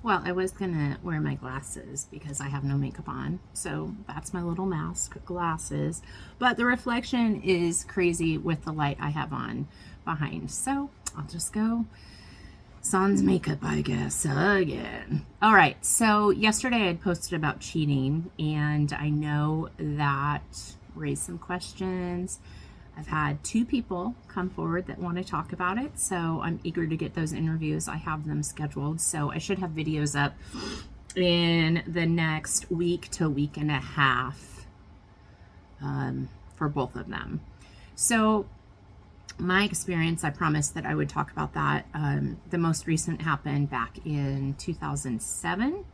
Well, I was gonna wear my glasses because I have no makeup on. So that's my little mask, glasses. But the reflection is crazy with the light I have on behind. So I'll just go sans makeup, I guess, again. All right, so yesterday I had posted about cheating, and I know that raised some questions. I've had 2 people come forward that want to talk about it, so I'm eager to get those interviews. I have them scheduled, so I should have videos up in the next week to week and a half for both of them. So my experience, I promised that I would talk about that. The most recent happened back in 2007,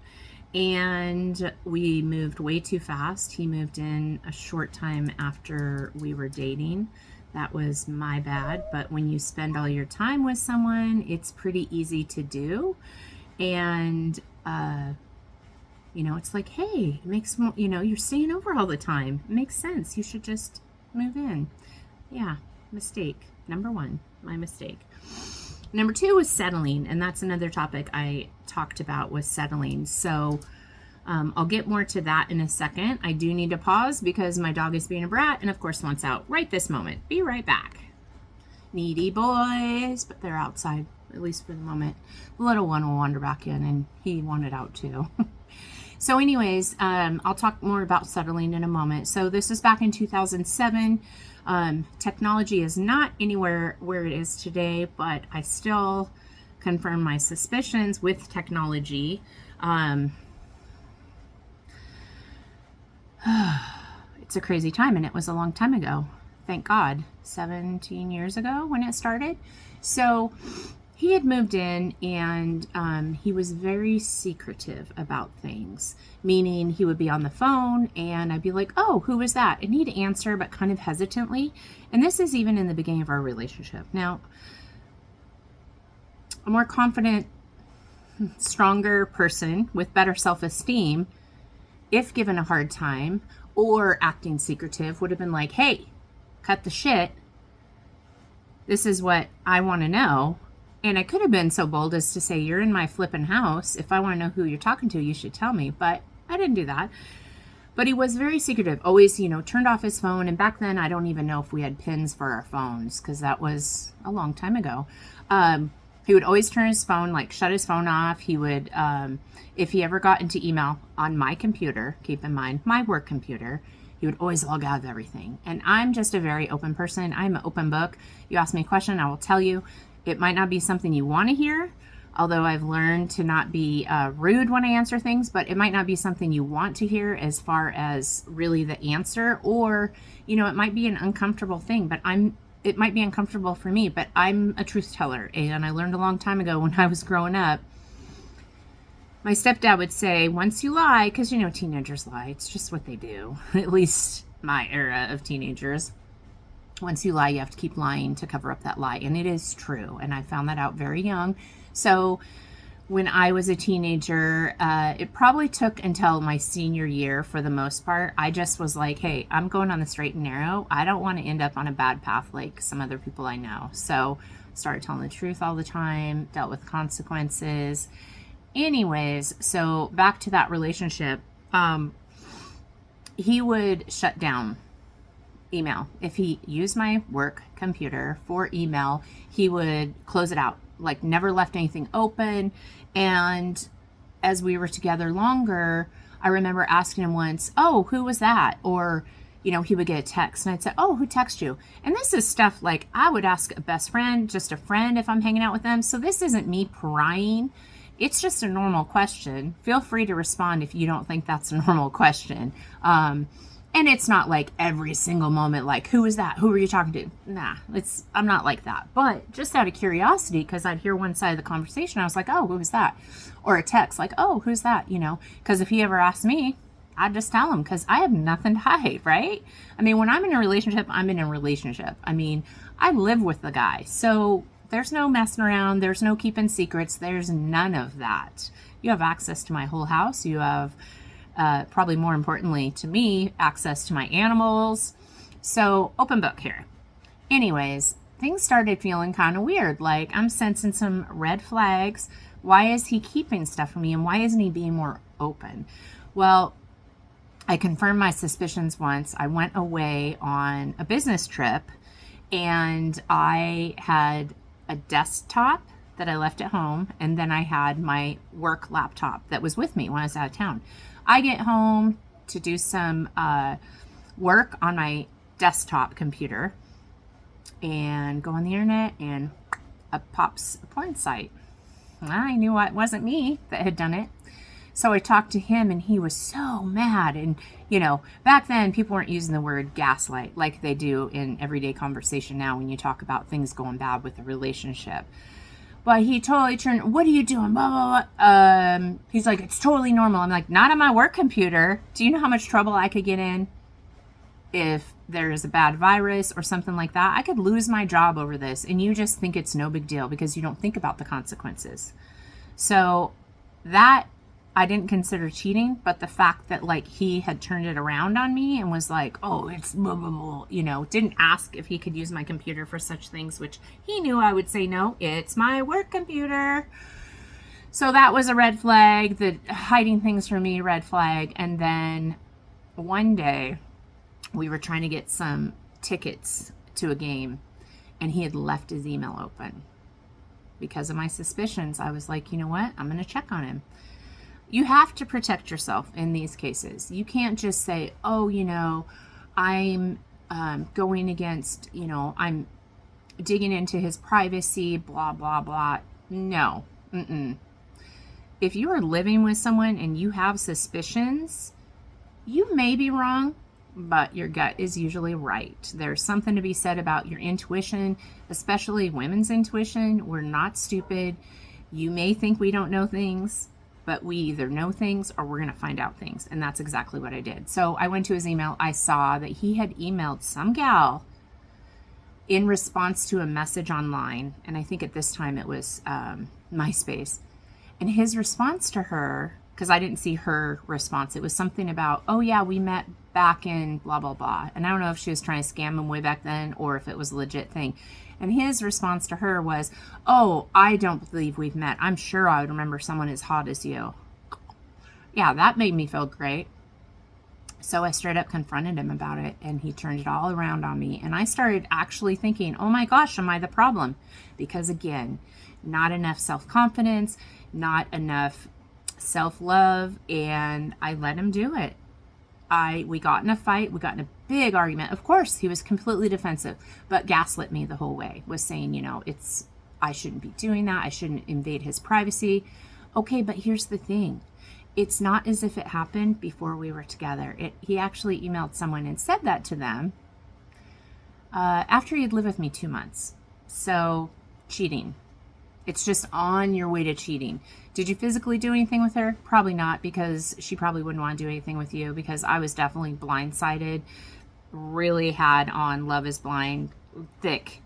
and we moved way too fast. He moved in a short time after we were dating. That was my bad, but when you spend all your time with someone, it's pretty easy to do. And it's like, hey, it makes you're staying over all the time. It makes sense. You should just move in. Yeah, mistake. Number 1, my mistake. Number 2 was settling, and that's another topic I talked about, was settling. So I'll get more to that in a second. I do need to pause because my dog is being a brat and of course wants out right this moment. Be right back. Needy boys, but they're outside, at least for the moment. The little one will wander back in, and he wanted out too. So anyways, I'll talk more about settling in a moment. So this is back in 2007. Technology is not anywhere where it is today, but I still confirm my suspicions with technology. It's a crazy time, and it was a long time ago. Thank God, 17 years ago when it started. So he had moved in, and he was very secretive about things, meaning he would be on the phone and I'd be like, oh, who was that? And he'd answer, but kind of hesitantly. And this is even in the beginning of our relationship. Now, a more confident, stronger person with better self-esteem, if given a hard time or acting secretive, would have been like, hey, cut the shit. This is what I want to know. And I could have been so bold as to say, you're in my flippin' house. If I want to know who you're talking to, you should tell me. But I didn't do that. But he was very secretive, always, turned off his phone. And back then, I don't even know if we had pins for our phones, because that was a long time ago. He would always turn his phone, shut his phone off. He would, if he ever got into email on my computer, keep in mind, my work computer, he would always log out of everything. And I'm just a very open person. I'm an open book. You ask me a question, I will tell you. It might not be something you want to hear, although I've learned to not be rude when I answer things, but it might not be something you want to hear as far as really the answer, or, it might be an uncomfortable thing, but it might be uncomfortable for me, but I'm a truth teller. And I learned a long time ago when I was growing up, my stepdad would say, once you lie, because, teenagers lie. It's just what they do, at least my era of teenagers. Once you lie, you have to keep lying to cover up that lie. And it is true. And I found that out very young. So when I was a teenager, it probably took until my senior year for the most part. I just was like, hey, I'm going on the straight and narrow. I don't want to end up on a bad path like some other people I know. So started telling the truth all the time, dealt with consequences. Anyways, so back to that relationship, he would shut down email. If he used my work computer for email, he would close it out, never left anything open. And as we were together longer, I remember asking him once, oh, who was that? Or, he would get a text and I'd say, oh, who texted you? And this is stuff I would ask a best friend, just a friend if I'm hanging out with them. So this isn't me prying. It's just a normal question. Feel free to respond if you don't think that's a normal question. And it's not every single moment, who is that? Who were you talking to? Nah, I'm not like that. But just out of curiosity, because I'd hear one side of the conversation, I was like, oh, who is that? Or a text, oh, who's that? Because if he ever asked me, I'd just tell him, because I have nothing to hide, right? I mean, when I'm in a relationship, I'm in a relationship. I mean, I live with the guy. So there's no messing around. There's no keeping secrets. There's none of that. You have access to my whole house. You have probably more importantly to me, access to my animals. So open book here. Anyways, things started feeling kind of weird. I'm sensing some red flags, Why is he keeping stuff from me? And why isn't he being more open? Well, I confirmed my suspicions once. I went away on a business trip and I had a desktop that I left at home, and then I had my work laptop that was with me when I was out of town. I get home to do some work on my desktop computer and go on the internet, and up pops a porn site. I knew it wasn't me that had done it. So I talked to him and he was so mad. And, you know, back then people weren't using the word gaslight like they do in everyday conversation now when you talk about things going bad with a relationship. But he totally turned, what are you doing? Blah, blah, blah. He's like, it's totally normal. I'm like, not on my work computer. Do you know how much trouble I could get in if there's a bad virus or something like that? I could lose my job over this. And you just think it's no big deal because you don't think about the consequences. So that I didn't consider cheating, but the fact that like he had turned it around on me and was like, oh, it's blah, blah, blah, you know, didn't ask if he could use my computer for such things, which he knew I would say no, it's my work computer. So that was a red flag. The hiding things from me, red flag. And then one day we were trying to get some tickets to a game and he had left his email open. Because of my suspicions, I was like, you know what? I'm going to check on him. You have to protect yourself in these cases. You can't just say, oh, you know, I'm going against, you know, I'm digging into his privacy, blah, blah, blah. No. If you are living with someone and you have suspicions, you may be wrong, but your gut is usually right. There's something to be said about your intuition, especially women's intuition. We're not stupid. You may think we don't know things, but we either know things or we're going to find out things. And that's exactly what I did. So I went to his email. I saw that he had emailed some gal in response to a message online. And I think at this time it was MySpace. And his response to her, because I didn't see her response, it was something about, oh yeah, we met back in blah, blah, blah. And I don't know if she was trying to scam him way back then or if it was a legit thing. And his response to her was, oh, I don't believe we've met. I'm sure I would remember someone as hot as you. Yeah, that made me feel great. So I straight up confronted him about it, and he turned it all around on me. And I started actually thinking, oh my gosh, am I the problem? Because again, not enough self-confidence, not enough self-love, and I let him do it. We got in a fight. We got in a big argument. Of course, he was completely defensive, but gaslit me the whole way, was saying, you know, I shouldn't be doing that. I shouldn't invade his privacy. Okay, but here's the thing. It's not as if it happened before we were together. He actually emailed someone and said that to them after he had lived with me 2 months. So, cheating. It's just on your way to cheating. Did you physically do anything with her? Probably not, because she probably wouldn't want to do anything with you, because I was definitely blindsided. Really had on Love is Blind, thick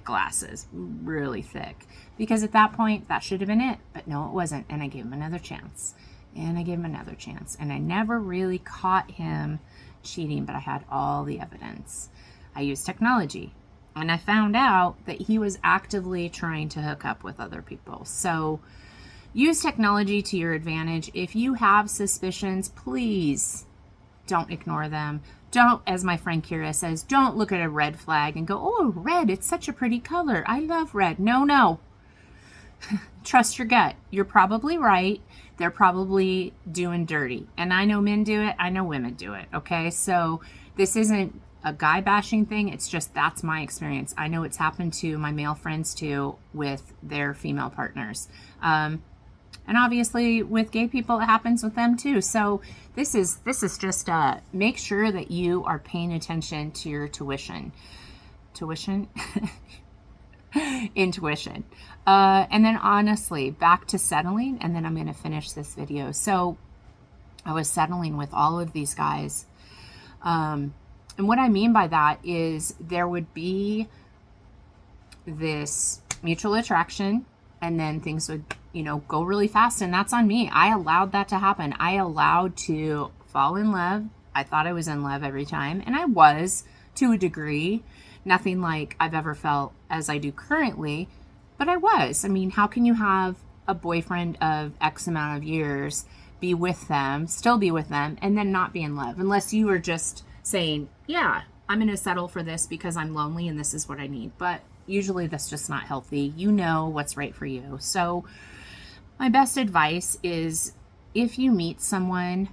glasses, really thick. Because at that point, that should have been it. But no, it wasn't. And I gave him another chance. And I gave him another chance. And I never really caught him cheating, but I had all the evidence. I used technology. And I found out that he was actively trying to hook up with other people. So use technology to your advantage. If you have suspicions, please don't ignore them. Don't, as my friend Kira says, don't look at a red flag and go, oh, red, it's such a pretty color. I love red. No. Trust your gut. You're probably right. They're probably doing dirty. And I know men do it. I know women do it. Okay. So this isn't a guy bashing thing. It's just, that's my experience. I know it's happened to my male friends too with their female partners. And obviously with gay people, it happens with them too. So this is just, make sure that you are paying attention to your intuition. And then honestly, back to settling, and then I'm going to finish this video. So I was settling with all of these guys. And what I mean by that is there would be this mutual attraction, and then things would, go really fast. And that's on me. I allowed that to happen. I allowed to fall in love. I thought I was in love every time. And I was, to a degree. Nothing like I've ever felt as I do currently. But I was. I mean, how can you have a boyfriend of X amount of years, be with them, still be with them, and then not be in love, unless you are just saying, yeah, I'm going to settle for this because I'm lonely and this is what I need. But usually that's just not healthy. You know what's right for you. So my best advice is, if you meet someone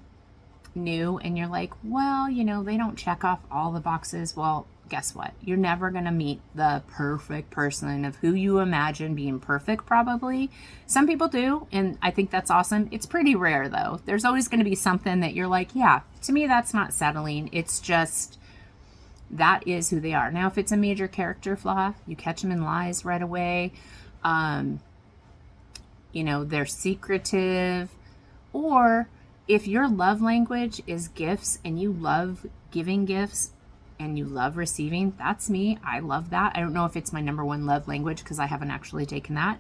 new and you're like, well, they don't check off all the boxes, well, guess what? You're never going to meet the perfect person of who you imagine being perfect, probably. Some people do, and I think that's awesome. It's pretty rare, though. There's always going to be something that you're like, yeah, to me, that's not settling. It's just, that is who they are. Now, if it's a major character flaw, you catch them in lies right away. They're secretive, or if your love language is gifts and you love giving gifts and you love receiving, that's me. I love that. I don't know if it's my number one love language because I haven't actually taken that.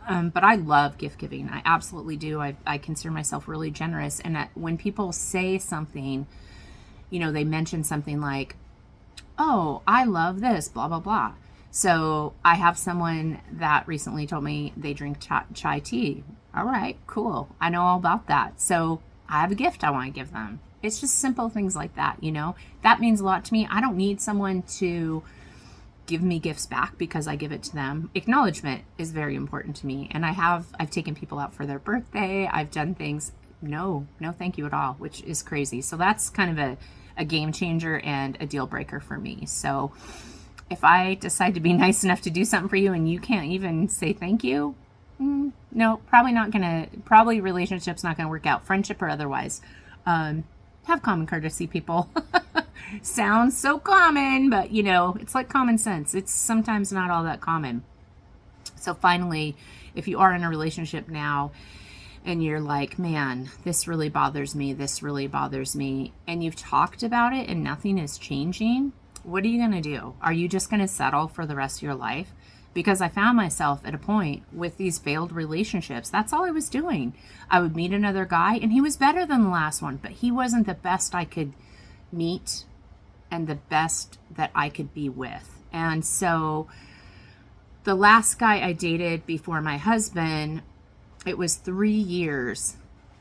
But I love gift giving. I absolutely do. I consider myself really generous. And when people say something, they mention something like, oh, I love this, blah, blah, blah. So I have someone that recently told me they drink chai tea. All right, cool. I know all about that. So I have a gift I want to give them. It's just simple things like that, That means a lot to me. I don't need someone to give me gifts back because I give it to them. Acknowledgement is very important to me. And I've taken people out for their birthday. I've done things. No, thank you at all, which is crazy. So that's kind of a game changer and a deal breaker for me. So if I decide to be nice enough to do something for you and you can't even say thank you, no, probably relationship's not gonna work out, friendship or otherwise. Have common courtesy, people. Sounds so common, but it's like common sense. It's sometimes not all that common. So finally, if you are in a relationship now and you're like, man, this really bothers me, and you've talked about it and nothing is changing, what are you going to do? Are you just going to settle for the rest of your life? Because I found myself at a point with these failed relationships. That's all I was doing. I would meet another guy and he was better than the last one, but he wasn't the best I could meet and the best that I could be with. And so the last guy I dated before my husband, it was 3 years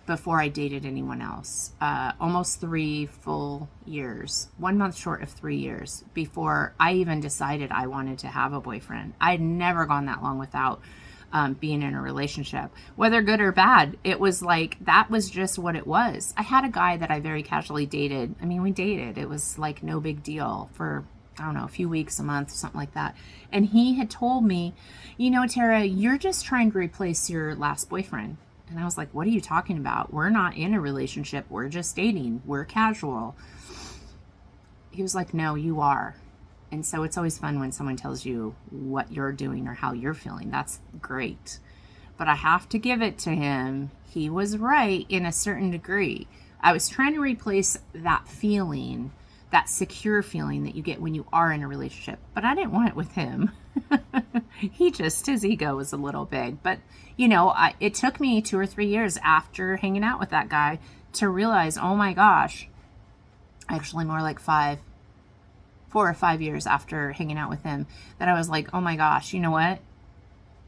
before I dated anyone else. Almost 3 full years, 1 month short of 3 years before I even decided I wanted to have a boyfriend. I'd never gone that long without being in a relationship, whether good or bad. It was like, that was just what it was. I had a guy that I very casually dated. I mean, we dated. It was like no big deal for, I don't know, a few weeks, a month, something like that. And he had told me, Tara, you're just trying to replace your last boyfriend. And I was like, what are you talking about? We're not in a relationship. We're just dating. We're casual. He was like, no, you are. And so it's always fun when someone tells you what you're doing or how you're feeling. That's great. But I have to give it to him. He was right in a certain degree. I was trying to replace that feeling, that secure feeling that you get when you are in a relationship. But I didn't want it with him. His ego was a little big. But, it took me 2 or 3 years after hanging out with that guy to realize, oh my gosh, actually more like 4 or 5 years after hanging out with him, that I was like, oh my gosh, you know what?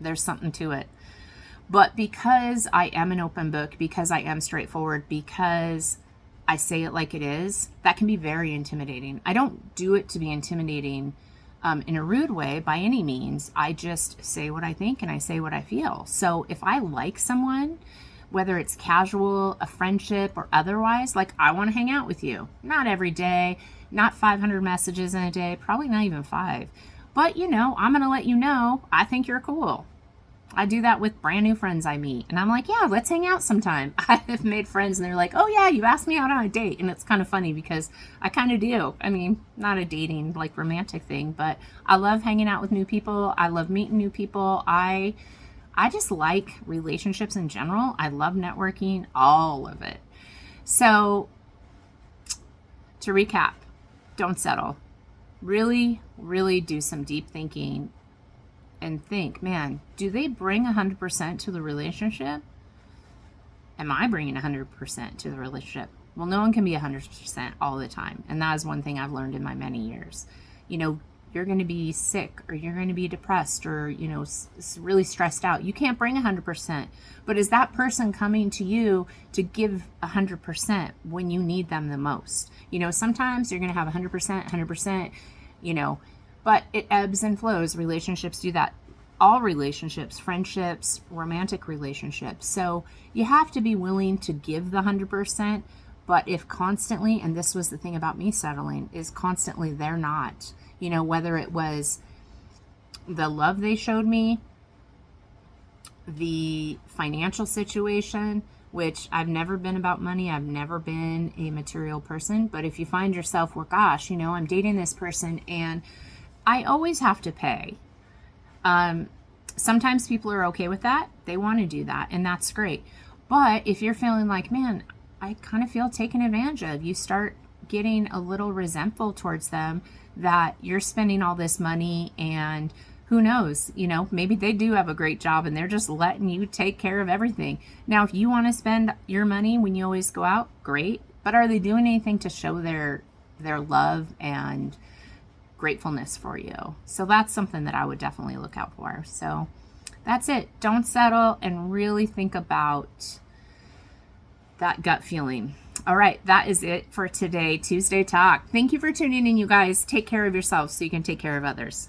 There's something to it. But because I am an open book, because I am straightforward, because I say it like it is, that can be very intimidating. I don't do it to be intimidating in a rude way by any means. I just say what I think and I say what I feel. So if I like someone, whether it's casual, a friendship, or otherwise, like, I want to hang out with you. Not every day, not 500 messages in a day, probably not even 5. But, I'm going to let you know I think you're cool. I do that with brand new friends I meet. And I'm like, yeah, let's hang out sometime. I've made friends and they're like, oh yeah, you asked me out on a date. And it's kind of funny because I kind of do. I mean, not a dating, like, romantic thing, but I love hanging out with new people. I love meeting new people. I just like relationships in general. I love networking, all of it. So to recap, don't settle. Really, really do some deep thinking and think, man, do they bring 100% to the relationship? Am I bringing 100% to the relationship? Well, no one can be 100% all the time. And that is one thing I've learned in my many years. you're going to be sick, or you're going to be depressed, or, really stressed out. You can't bring 100%. But is that person coming to you to give 100% when you need them the most? Sometimes you're going to have 100%, but it ebbs and flows. Relationships do that. All relationships, friendships, romantic relationships. So you have to be willing to give the 100%. But if constantly, and this was the thing about me settling, is constantly they're not, whether it was the love they showed me, the financial situation, which I've never been about money. I've never been a material person. But if you find yourself, well, gosh, I'm dating this person and I always have to pay. Sometimes people are okay with that. They want to do that, and that's great. But if you're feeling like, man, I kind of feel taken advantage of, you start getting a little resentful towards them that you're spending all this money, and who knows, maybe they do have a great job and they're just letting you take care of everything. Now, if you want to spend your money when you always go out, great. But are they doing anything to show their love and gratefulness for you? So that's something that I would definitely look out for. So that's it. Don't settle, and really think about that gut feeling. All right, that is it for today, Tuesday Talk. Thank you for tuning in, you guys. Take care of yourselves so you can take care of others.